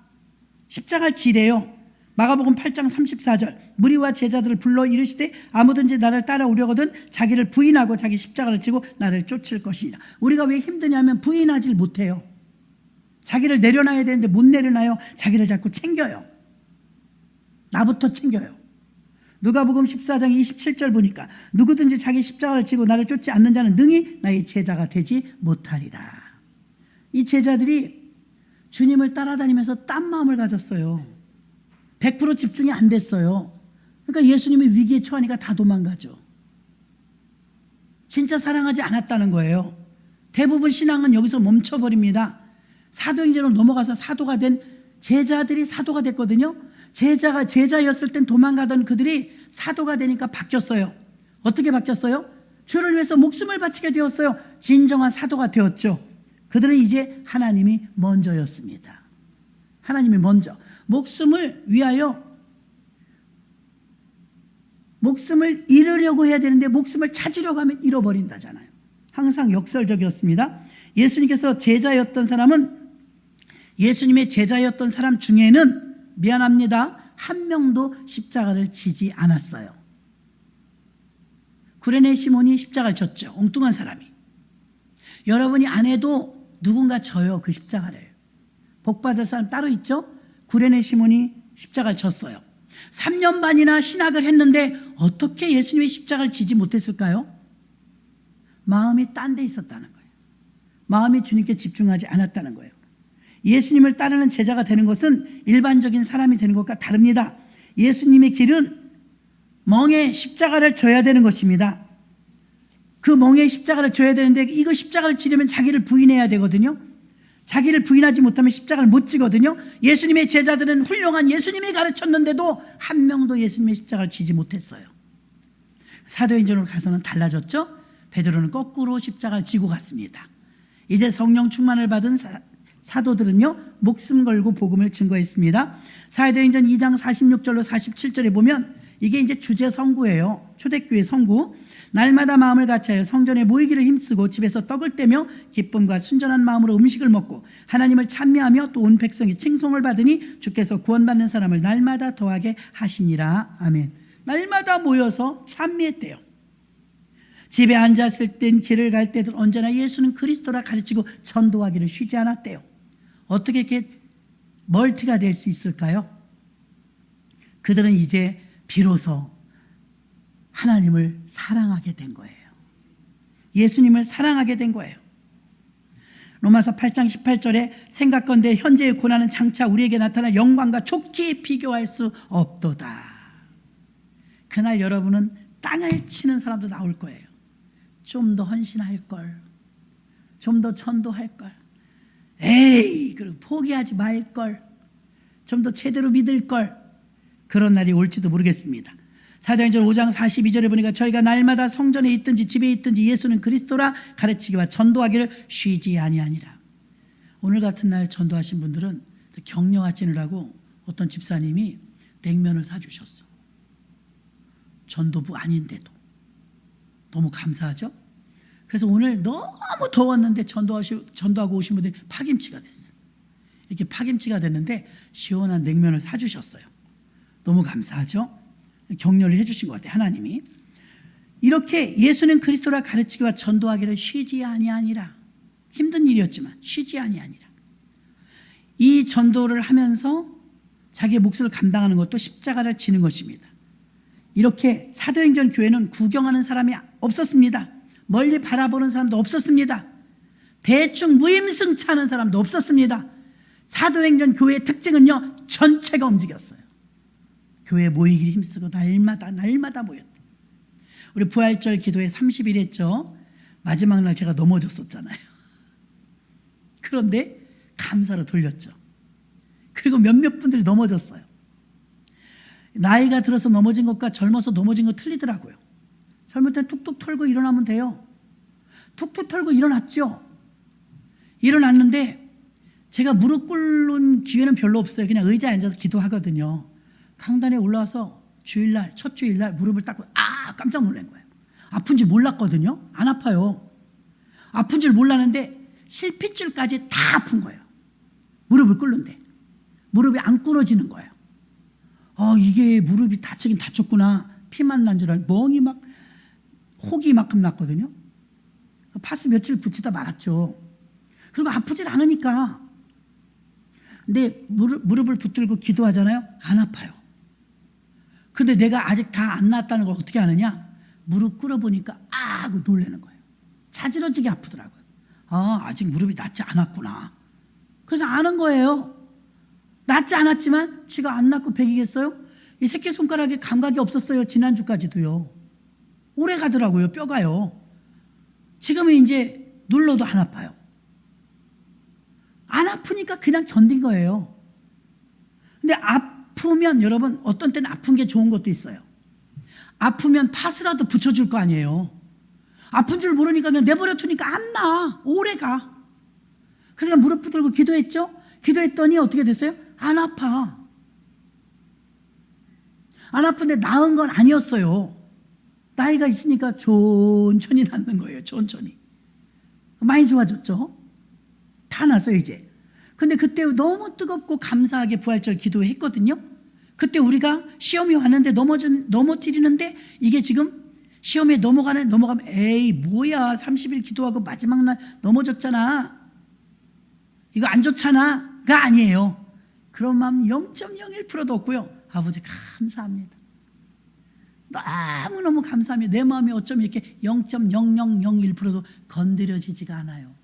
십자가를 지래요. 마가복음 8장 34절 무리와 제자들을 불러 이르시되 아무든지 나를 따라오려거든 자기를 부인하고 자기 십자가를 지고 나를 쫓을 것이니라. 우리가 왜 힘드냐면 부인하지 못해요. 자기를 내려놔야 되는데 못 내려놔요. 자기를 자꾸 챙겨요. 나부터 챙겨요. 누가복음 14장 27절 보니까 누구든지 자기 십자가를 지고 나를 쫓지 않는 자는 능히 나의 제자가 되지 못하리라. 이 제자들이 주님을 따라다니면서 딴 마음을 가졌어요. 100% 집중이 안 됐어요. 그러니까 예수님이 위기에 처하니까 다 도망가죠. 진짜 사랑하지 않았다는 거예요. 대부분 신앙은 여기서 멈춰버립니다. 사도행전으로 넘어가서 사도가 된 제자들이 사도가 됐거든요. 제자였을 땐 도망가던 그들이 사도가 되니까 바뀌었어요. 어떻게 바뀌었어요? 주를 위해서 목숨을 바치게 되었어요. 진정한 사도가 되었죠. 그들은 이제 하나님이 먼저였습니다. 하나님이 먼저. 목숨을 위하여, 목숨을 잃으려고 해야 되는데 목숨을 찾으려고 하면 잃어버린다잖아요. 항상 역설적이었습니다. 예수님께서 제자였던 사람은, 예수님의 제자였던 사람 중에는 미안합니다, 한 명도 십자가를 지지 않았어요. 구레네 시몬이 십자가를 졌죠. 엉뚱한 사람이. 여러분이 안 해도 누군가 져요, 그 십자가를. 복받을 사람 따로 있죠? 구레네 시몬이 십자가를 졌어요. 3년 반이나 신학을 했는데 어떻게 예수님의 십자가를 지지 못했을까요? 마음이 딴 데 있었다는 거예요. 마음이 주님께 집중하지 않았다는 거예요. 예수님을 따르는 제자가 되는 것은 일반적인 사람이 되는 것과 다릅니다. 예수님의 길은 멍에 십자가를 져야 되는 것입니다. 그 멍에 십자가를 져야 되는데 이거 십자가를 지려면 자기를 부인해야 되거든요. 자기를 부인하지 못하면 십자가를 못 지거든요. 예수님의 제자들은 훌륭한 예수님이 가르쳤는데도 한 명도 예수님의 십자가를 지지 못했어요. 사도행전으로 가서는 달라졌죠. 베드로는 거꾸로 십자가를 지고 갔습니다. 이제 성령 충만을 받은 사도들은요, 목숨 걸고 복음을 증거했습니다. 사도행전 2장 46절로 47절에 보면 이게 이제 주제 성구예요. 초대교회 성구. 날마다 마음을 같이하여 성전에 모이기를 힘쓰고 집에서 떡을 떼며 기쁨과 순전한 마음으로 음식을 먹고 하나님을 찬미하며 또 온 백성이 칭송을 받으니 주께서 구원받는 사람을 날마다 더하게 하시니라. 아멘. 날마다 모여서 찬미했대요. 집에 앉았을 땐, 길을 갈 때든 언제나 예수는 그리스도라 가르치고 전도하기를 쉬지 않았대요. 어떻게 이렇게 멀티가 될 수 있을까요? 그들은 이제 비로소 하나님을 사랑하게 된 거예요. 예수님을 사랑하게 된 거예요. 로마서 8장 18절에 생각건대 현재의 고난은 장차 우리에게 나타날 영광과 좋게 비교할 수 없도다. 그날 여러분은 땅을 치는 사람도 나올 거예요. 좀 더 헌신할 걸, 좀 더 전도할 걸, 에이, 그리고 포기하지 말 걸, 좀 더 제대로 믿을 걸, 그런 날이 올지도 모르겠습니다. 사도행전 5장 42절에 보니까 저희가 날마다 성전에 있든지 집에 있든지 예수는 그리스도라 가르치기와 전도하기를 쉬지 아니하니라. 오늘 같은 날 전도하신 분들은 격려가 찌느라고 어떤 집사님이 냉면을 사주셨어. 전도부 아닌데도. 너무 감사하죠? 그래서 오늘 너무 더웠는데 전도하고 오신 분들이 파김치가 됐어. 이렇게 파김치가 됐는데 시원한 냉면을 사주셨어요. 너무 감사하죠? 격려를 해주신 것 같아요, 하나님이. 이렇게 예수는 그리스도라 가르치기와 전도하기를 쉬지 아니하니라. 힘든 일이었지만 쉬지 아니하니라. 이 전도를 하면서 자기의 몫을 감당하는 것도 십자가를 지는 것입니다. 이렇게 사도행전 교회는 구경하는 사람이 없었습니다. 멀리 바라보는 사람도 없었습니다. 대충 무임승차하는 사람도 없었습니다. 사도행전 교회의 특징은요, 전체가 움직였어요. 교회 모이기를 힘쓰고 날마다 모였다. 우리 부활절 기도회 30일 했죠. 마지막 날 제가 넘어졌었잖아요. 그런데 감사로 돌렸죠. 그리고 몇몇 분들이 넘어졌어요. 나이가 들어서 넘어진 것과 젊어서 넘어진 거 틀리더라고요. 젊을 때 툭툭 털고 일어나면 돼요. 툭툭 털고 일어났죠. 일어났는데 제가 무릎 꿇는 기회는 별로 없어요. 그냥 의자에 앉아서 기도하거든요. 강단에 올라와서 주일날, 첫 주일날 무릎을 닦고 깜짝 놀란 거예요. 아픈 줄 몰랐거든요. 안 아파요. 아픈 줄 몰랐는데 실핏줄까지 다 아픈 거예요. 무릎을 꿇는데 무릎이 안 끊어지는 거예요. 이게 무릎이 다치긴 다쳤구나. 피만 난 줄 알고 멍이 막 혹이 만큼 났거든요. 파스 며칠 붙이다 말았죠. 그리고 아프질 않으니까. 근데 무릎을 붙들고 기도하잖아요. 안 아파요. 근데 내가 아직 다 안 낫다는 걸 어떻게 아느냐? 무릎 꿇어보니까 하고 놀라는 거예요. 자지러지게 아프더라고요. 아직 무릎이 낫지 않았구나. 그래서 아는 거예요. 낫지 않았지만 쥐가 안 낫고 백이겠어요? 이 새끼손가락에 감각이 없었어요. 지난주까지도요. 오래 가더라고요. 뼈가요. 지금은 이제 눌러도 안 아파요. 안 아프니까 그냥 견딘 거예요. 근데 아프면 여러분 어떤 때는 아픈 게 좋은 것도 있어요. 아프면 팥이라도 붙여줄 거 아니에요. 아픈 줄 모르니까 그냥 내버려 두니까 안 나. 오래 가. 그래서 무릎 붙들고 기도했죠. 기도했더니 어떻게 됐어요? 안 아파. 안 아픈데 나은 건 아니었어요. 나이가 있으니까 천천히 낫는 거예요. 천천히. 많이 좋아졌죠. 다 났어요 이제. 근데 그때 너무 뜨겁고 감사하게 부활절 기도했거든요. 그때 우리가 시험이 왔는데 넘어뜨리는데 이게 지금 시험에 넘어가면 에이 뭐야 30일 기도하고 마지막 날 넘어졌잖아. 이거 안 좋잖아가 아니에요. 그런 마음 0.01%도 없고요. 아버지 감사합니다. 너무너무 감사합니다. 내 마음이 어쩜 이렇게 0.0001%도 건드려지지가 않아요.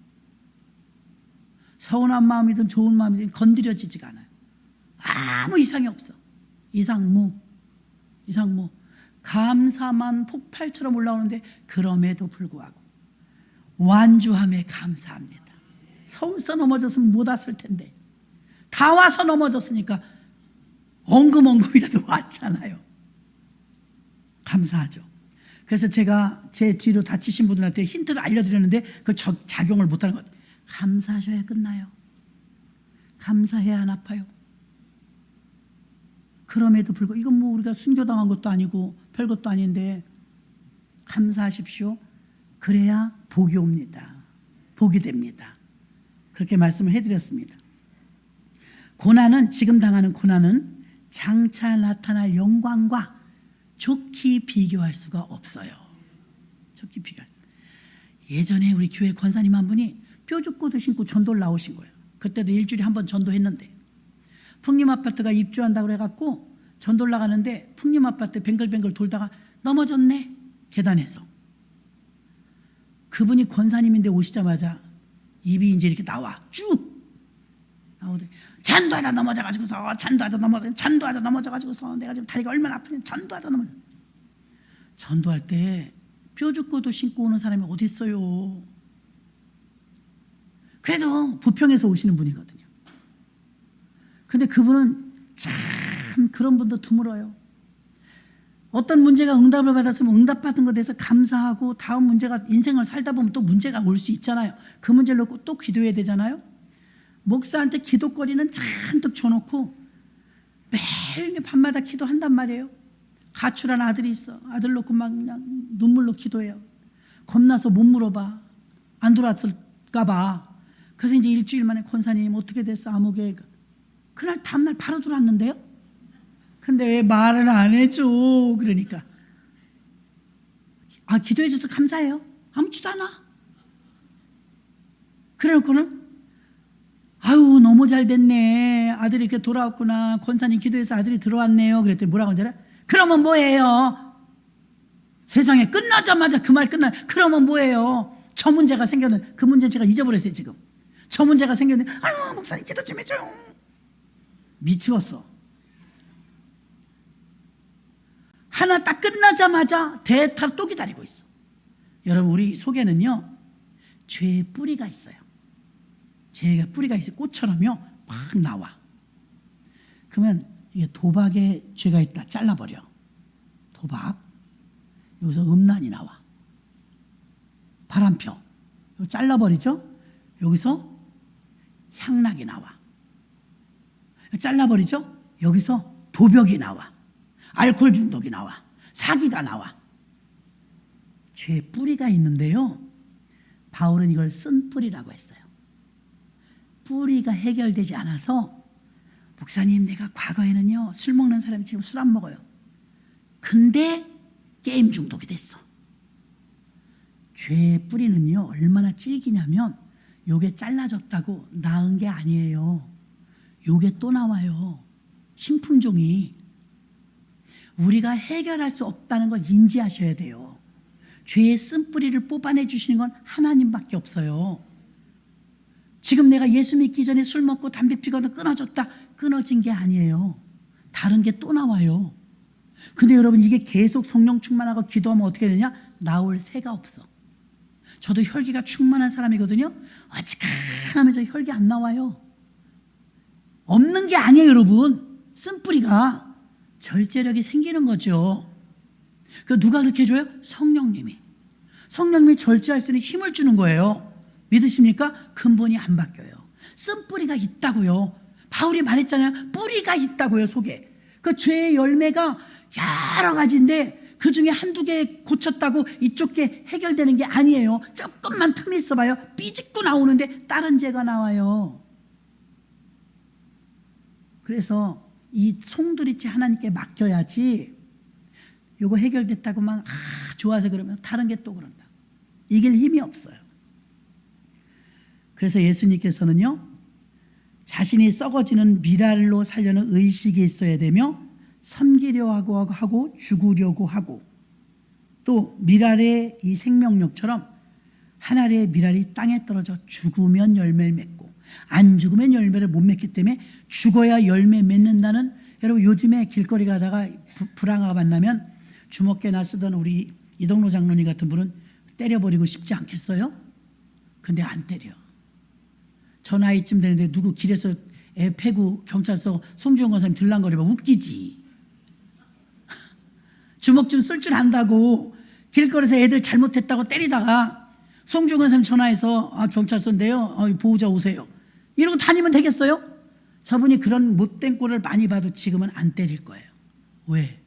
서운한 마음이든 좋은 마음이든 건드려지지가 않아요. 아무 이상이 없어. 이상무. 감사만 폭발처럼 올라오는데 그럼에도 불구하고 완주함에 감사합니다. 서울서 넘어졌으면 못 왔을 텐데 다 와서 넘어졌으니까 엉금엉금이라도 왔잖아요. 감사하죠. 그래서 제가 제 뒤로 다치신 분들한테 힌트를 알려드렸는데 그걸 작용을 못하는 것 같아요. 감사하셔야 끝나요. 감사해야 안 아파요. 그럼에도 불구하고 이건 뭐 우리가 순교당한 것도 아니고 별것도 아닌데 감사하십시오. 그래야 복이 옵니다. 복이 됩니다. 그렇게 말씀을 해드렸습니다. 고난은 지금 당하는 고난은 장차 나타날 영광과 좋게 비교할 수가 없어요. 좋게 비교할 수. 예전에 우리 교회 권사님 한 분이 뾰족구두 신고 전도를 나오신 거예요. 그때도 일주일에 한 번 전도했는데 풍림 아파트가 입주한다고 해갖고 전도를 나가는데 풍림 아파트 뱅글뱅글 돌다가 넘어졌네. 계단에서. 그분이 권사님인데 오시자마자 입이 이제 이렇게 나와. 쭉 나오더니 전도하다 넘어져가지고서 전도하다 넘어져가지고서 내가 지금 다리가 얼마나 아프냐. 전도할 때 뾰족구두 신고 오는 사람이 어디 있어요. 그래도 부평에서 오시는 분이거든요. 근데 그분은 참 그런 분도 드물어요. 어떤 문제가 응답을 받았으면 응답받은 것에 대해서 감사하고 다음 문제가 인생을 살다 보면 또 문제가 올 수 있잖아요. 그 문제를 놓고 또 기도해야 되잖아요. 목사한테 기도거리는 잔뜩 줘놓고 매일 밤마다 기도한단 말이에요. 가출한 아들이 있어. 아들 놓고 막 그냥 눈물로 기도해요. 겁나서 못 물어봐. 안 돌아왔을까 봐. 그래서 이제 일주일 만에 권사님 어떻게 됐어? 아무개. 그날 다음날 바로 들어왔는데요. 근데 왜 말을 안 해줘? 그러니까 기도해 줘서 감사해요. 아무렇지도 않아. 그래놓고는 아유 너무 잘 됐네. 아들이 이렇게 돌아왔구나. 권사님 기도해서 아들이 들어왔네요. 그랬더니 뭐라고 하잖아. 그러면 뭐예요? 세상에 끝나자마자 그 말 끝나. 그러면 뭐예요? 저 문제가 생겼는데 그 문제 제가 잊어버렸어요 지금. 저 문제가 생겼는데 아유 목사님 기도 좀 해줘요. 미치겠어. 하나 딱 끝나자마자 대타 또 기다리고 있어. 여러분 우리 속에는요 죄의 뿌리가 있어요. 죄가 뿌리가 있어요. 꽃처럼요 막 나와. 그러면 이게 도박에 죄가 있다 잘라버려. 도박. 여기서 음란이 나와. 바람펴. 이거 잘라버리죠. 여기서 향락이 나와. 잘라버리죠. 여기서 도벽이 나와. 알코올 중독이 나와. 사기가 나와. 죄의 뿌리가 있는데요. 바울은 이걸 쓴 뿌리라고 했어요. 뿌리가 해결되지 않아서 목사님 내가 과거에는요 술 먹는 사람이 지금 술 안 먹어요. 근데 게임 중독이 됐어. 죄의 뿌리는요 얼마나 질기냐면 요게 잘라졌다고 나은 게 아니에요. 요게 또 나와요. 신품종이. 우리가 해결할 수 없다는 걸 인지하셔야 돼요. 죄의 쓴뿌리를 뽑아내 주시는 건 하나님밖에 없어요. 지금 내가 예수 믿기 전에 술 먹고 담배 피거나 끊어졌다. 끊어진 게 아니에요. 다른 게 또 나와요. 근데 여러분 이게 계속 성령 충만하고 기도하면 어떻게 되냐? 나올 새가 없어. 저도 혈기가 충만한 사람이거든요. 어지간하면서 혈기 안 나와요. 없는 게 아니에요 여러분. 쓴뿌리가 절제력이 생기는 거죠. 그 누가 그렇게 해줘요? 성령님이. 성령님이 절제할 수 있는 힘을 주는 거예요. 믿으십니까? 근본이 안 바뀌어요. 쓴뿌리가 있다고요. 바울이 말했잖아요. 뿌리가 있다고요 속에. 그 죄의 열매가 여러 가지인데 그 중에 한두 개 고쳤다고 이쪽 게 해결되는 게 아니에요. 조금만 틈이 있어봐요. 삐집고 나오는데 다른 죄가 나와요. 그래서 이 송두리째 하나님께 맡겨야지. 요거 해결됐다고 막 좋아서 그러면 다른 게 또 그런다. 이길 힘이 없어요. 그래서 예수님께서는요 자신이 썩어지는 미랄로 살려는 의식이 있어야 되며 섬기려고 하고 죽으려고 하고 또 미랄의 이 생명력처럼 한 알의 미랄이 땅에 떨어져 죽으면 열매를 맺고 안 죽으면 열매를 못 맺기 때문에 죽어야 열매 맺는다는. 여러분 요즘에 길거리 가다가 불황화가 만나면 주먹개나 쓰던 우리 이동로 장로님 같은 분은 때려버리고 싶지 않겠어요? 근데 안 때려. 저 나이쯤 되는데 누구 길에서 애 패고 경찰서 송주영 권사님 들랑거리면 웃기지. 주먹 좀 쓸 줄 안다고 길거리에서 애들 잘못했다고 때리다가 송주영 권사님 전화해서 경찰서인데요 보호자 오세요 이러고 다니면 되겠어요? 저분이 그런 못된 꼴을 많이 봐도 지금은 안 때릴 거예요. 왜?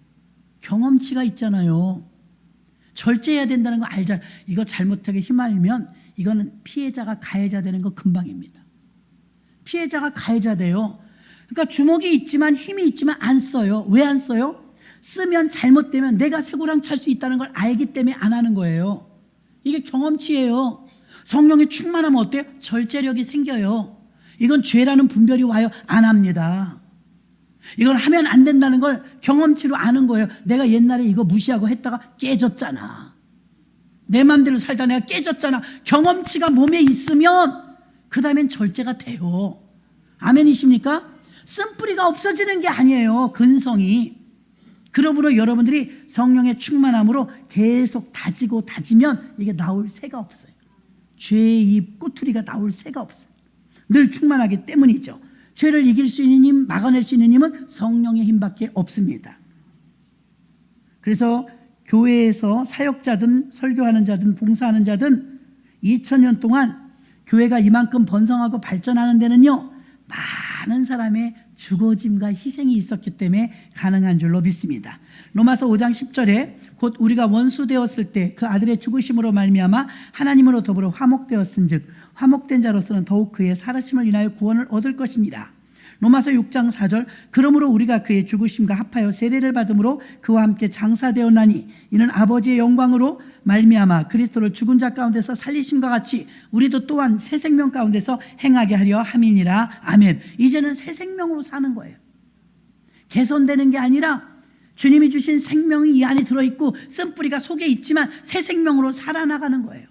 경험치가 있잖아요. 절제해야 된다는 거 알잖아요. 이거 잘못하게 휘말리면 이거는 피해자가 가해자 되는 거 금방입니다. 피해자가 가해자 돼요. 그러니까 주먹이 있지만 힘이 있지만 안 써요. 왜 안 써요? 쓰면 잘못되면 내가 쇠고랑 찰 수 있다는 걸 알기 때문에 안 하는 거예요. 이게 경험치예요. 성령이 충만하면 어때요? 절제력이 생겨요. 이건 죄라는 분별이 와요? 안 합니다. 이건 하면 안 된다는 걸 경험치로 아는 거예요. 내가 옛날에 이거 무시하고 했다가 깨졌잖아. 내 맘대로 살다 내가 깨졌잖아. 경험치가 몸에 있으면 그 다음엔 절제가 돼요. 아멘이십니까? 쓴뿌리가 없어지는 게 아니에요. 근성이. 그러므로 여러분들이 성령의 충만함으로 계속 다지고 다지면 이게 나올 새가 없어요. 죄의 이 꼬투리가 나올 새가 없어요. 늘 충만하기 때문이죠. 죄를 이길 수 있는 힘, 막아낼 수 있는 힘은 성령의 힘밖에 없습니다. 그래서 교회에서 사역자든 설교하는 자든 봉사하는 자든 2000년 동안 교회가 이만큼 번성하고 발전하는 데는요 많은 사람의 죽어짐과 희생이 있었기 때문에 가능한 줄로 믿습니다. 로마서 5장 10절에 곧 우리가 원수 되었을 때 그 아들의 죽으심으로 말미암아 하나님으로 더불어 화목되었은즉 화목된 자로서는 더욱 그의 살아심을 인하여 구원을 얻을 것이니라. 로마서 6장 4절 그러므로 우리가 그의 죽으심과 합하여 세례를 받음으로 그와 함께 장사되었나니 이는 아버지의 영광으로 말미암아 그리스도를 죽은 자 가운데서 살리심과 같이 우리도 또한 새 생명 가운데서 행하게 하려 함이니라. 아멘. 이제는 새 생명으로 사는 거예요. 개선되는 게 아니라 주님이 주신 생명이 이 안에 들어있고 쓴뿌리가 속에 있지만 새 생명으로 살아나가는 거예요.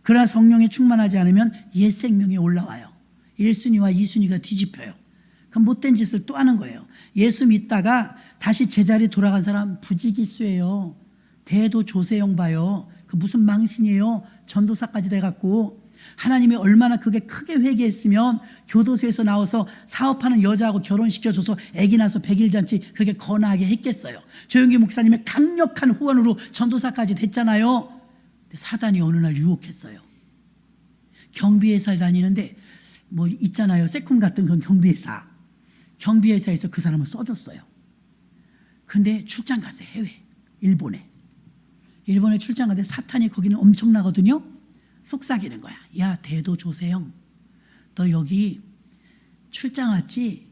그러나 성령이 충만하지 않으면 옛 생명이 올라와요. 1순위와 2순위가 뒤집혀요. 그럼 못된 짓을 또 하는 거예요. 예수 믿다가 다시 제자리 돌아간 사람 부지기수예요. 대도 조세영 봐요. 그 무슨 망신이에요. 전도사까지 돼갖고 하나님이 얼마나 그게 크게 회개했으면 교도소에서 나와서 사업하는 여자하고 결혼시켜줘서 아기 낳아서 100일 잔치 그렇게 거나하게 했겠어요. 조영기 목사님의 강력한 후원으로 전도사까지 됐잖아요. 근데 사단이 어느 날 유혹했어요. 경비회사에 다니는데 뭐 있잖아요. 세콤 같은 그런 경비회사. 경비회사에서 그 사람을 써줬어요. 근데 출장 갔어요. 해외. 일본에 출장 가는데 사탄이 거기는 엄청나거든요. 속삭이는 거야. 야 대도 조세영 너 여기 출장 왔지?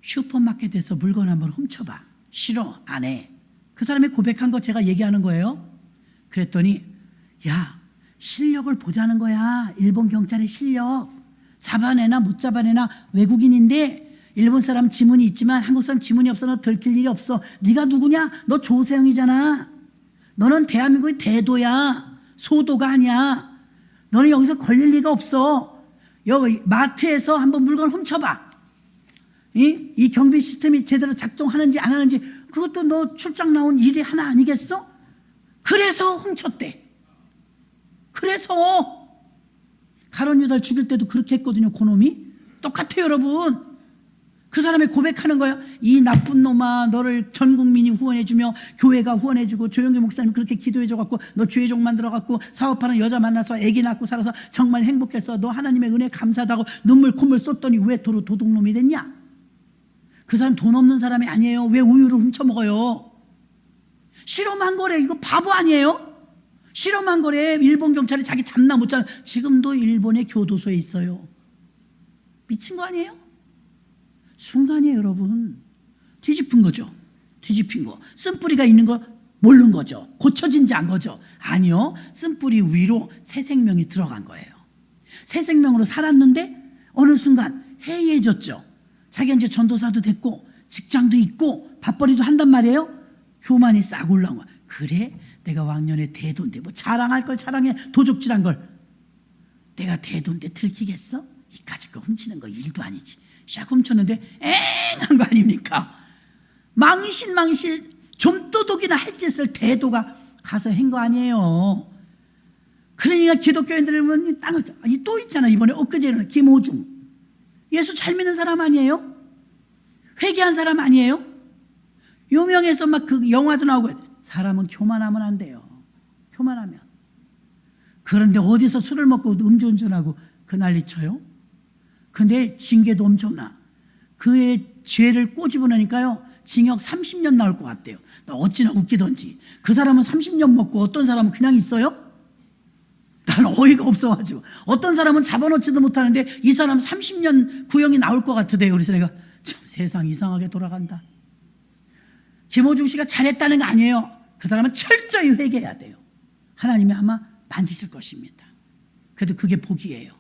슈퍼마켓에서 물건 한번 훔쳐봐. 싫어 안 해. 그 사람이 고백한 거 제가 얘기하는 거예요. 그랬더니 야 실력을 보자는 거야. 일본 경찰의 실력 잡아내나 못 잡아내나 외국인인데 일본 사람 지문이 있지만 한국 사람 지문이 없어. 너 들킬 일이 없어. 네가 누구냐? 너 조세영이잖아. 너는 대한민국의 대도야. 소도가 아니야. 너는 여기서 걸릴 리가 없어. 여기 마트에서 한번 물건 훔쳐봐. 이 경비 시스템이 제대로 작동하는지 안 하는지 그것도 너 출장 나온 일이 하나 아니겠어? 그래서 훔쳤대. 그래서 가룟 유다를 죽일 때도 그렇게 했거든요. 그놈이 똑같아요 여러분. 그 사람이 고백하는 거예요. 이 나쁜 놈아 너를 전 국민이 후원해주며 교회가 후원해주고 조영기 목사님 그렇게 기도해줘갖고 너 주의종 만들어갖고 사업하는 여자 만나서 아기 낳고 살아서 정말 행복했어. 너 하나님의 은혜 감사하다고 눈물 콧물 쏟더니 왜 도둑놈이 됐냐? 그 사람 돈 없는 사람이 아니에요. 왜 우유를 훔쳐먹어요? 실험한 거래. 이거 바보 아니에요? 실험한 거래. 일본 경찰이 자기 잡나 못 잡나. 지금도 일본의 교도소에 있어요. 미친 거 아니에요? 순간이에요 여러분. 뒤집은 거죠. 뒤집힌 거. 쓴뿌리가 있는 거 모르는 거죠. 고쳐진지 안 거죠. 아니요. 쓴뿌리 위로 새 생명이 들어간 거예요. 새 생명으로 살았는데 어느 순간 해이해졌죠. 자기가 이제 전도사도 됐고 직장도 있고 밥벌이도 한단 말이에요. 교만이 싹 올라온 거야. 그래 내가 왕년에 대도인데 뭐 자랑할 걸 자랑해. 도적질한 걸 내가 대도인데 들키겠어? 이까짓 거 훔치는 거 일도 아니지. 샥 훔쳤는데 앵한 거 아닙니까? 망신 좀도둑이나 할 짓을 대도가 가서 한 거 아니에요. 그러니까 기독교인들을 보면 땅을 또 있잖아. 이번에 엊그제는 김호중 예수 잘 믿는 사람 아니에요? 회개한 사람 아니에요? 유명해서 막 그 영화도 나오고. 사람은 교만하면 안 돼요. 교만하면. 그런데 어디서 술을 먹고 음주운전하고 그 난리 쳐요? 근데 징계도 엄청나. 그의 죄를 꼬집어내니까요 징역 30년 나올 것 같대요. 어찌나 웃기던지. 그 사람은 30년 먹고 어떤 사람은 그냥 있어요? 나는 어이가 없어가지고. 어떤 사람은 잡아놓지도 못하는데 이 사람 30년 구형이 나올 것 같으대요. 그래서 내가 참 세상 이상하게 돌아간다. 김호중 씨가 잘했다는 거 아니에요. 그 사람은 철저히 회개해야 돼요. 하나님이 아마 만지실 것입니다. 그래도 그게 복이에요.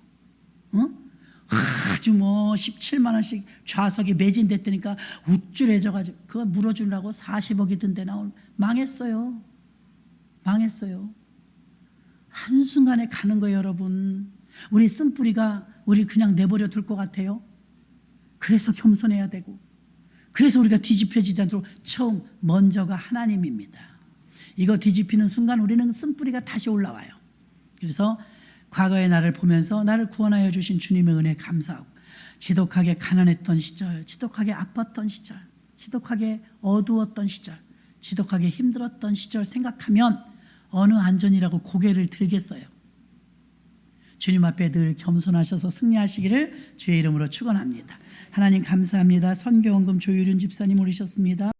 아주 뭐 17만 원씩 좌석이 매진됐다니까 우쭐해져가지고 그거 물어주려고 40억이 든데 망했어요. 한순간에 가는 거예요 여러분. 우리 쓴뿌리가 우리 그냥 내버려 둘 것 같아요? 그래서 겸손해야 되고 그래서 우리가 뒤집혀지지 않도록 처음 먼저가 하나님입니다. 이거 뒤집히는 순간 우리는 쓴뿌리가 다시 올라와요. 그래서 과거의 나를 보면서 나를 구원하여 주신 주님의 은혜에 감사하고 지독하게 가난했던 시절, 지독하게 아팠던 시절, 지독하게 어두웠던 시절, 지독하게 힘들었던 시절 생각하면 어느 안전이라고 고개를 들겠어요. 주님 앞에 늘 겸손하셔서 승리하시기를 주의 이름으로 축원합니다. 하나님 감사합니다. 선교원금 조유륜 집사님 오르셨습니다.